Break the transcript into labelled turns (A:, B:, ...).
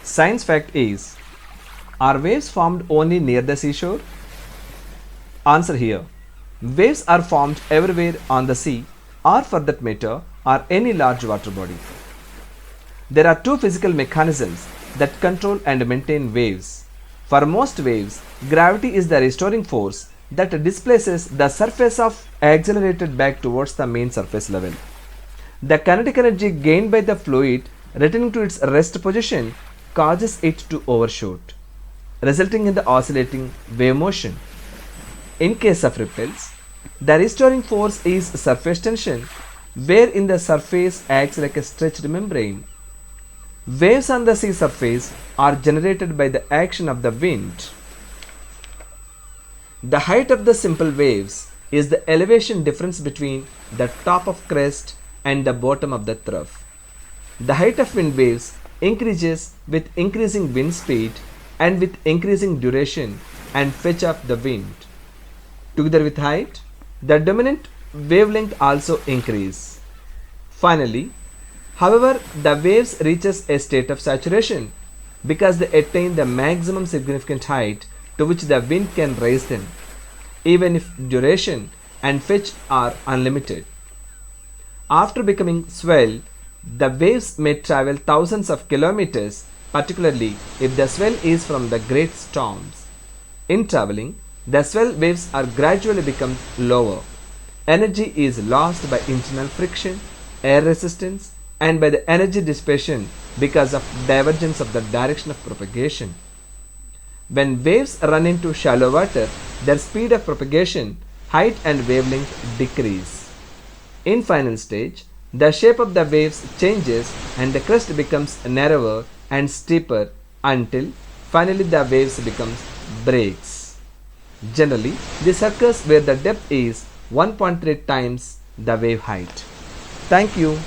A: Science fact is, are waves formed only near the seashore? Answer here. Waves are formed everywhere on the sea or for that matter or any large water body. There are two physical mechanisms that control and maintain waves. For most waves, gravity is the restoring force that displaces the surface of accelerated back towards the main surface level. The kinetic energy gained by the fluid returning to its rest position causes it to overshoot, resulting in the oscillating wave motion. In case of ripples, the restoring force is surface tension, wherein the surface acts like a stretched membrane. Waves on the sea surface are generated by the action of the wind. The height of the simple waves is the elevation difference between the top of crest and the bottom of the trough. The height of wind waves increases with increasing wind speed and with increasing duration and pitch of the wind. Together with height, the dominant wavelength also increase. Finally, however, the waves reaches a state of saturation because they attain the maximum significant height to which the wind can raise them, even if duration and pitch are unlimited. After becoming swell, the waves may travel thousands of kilometers, particularly if the swell is from the great storms. In traveling, the swell waves are gradually become lower. Energy is lost by internal friction, air resistance, and by the energy dissipation because of divergence of the direction of propagation. When waves run into shallow water, their speed of propagation, height and wavelength decrease. In final stage, the shape of the waves changes and the crest becomes narrower and steeper until finally the waves becomes breaks. Generally, this occurs where the depth is 1.3 times the wave height. Thank you.